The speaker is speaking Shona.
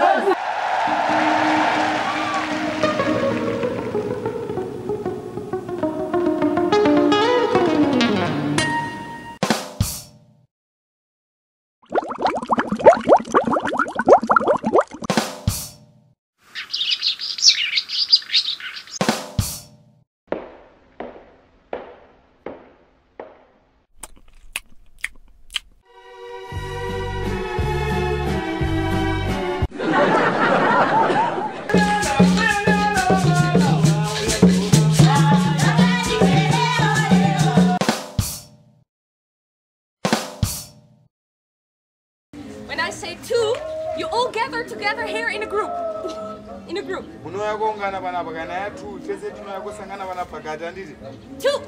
Yes. When I say two, you all gather together here in a group. In a group. Two.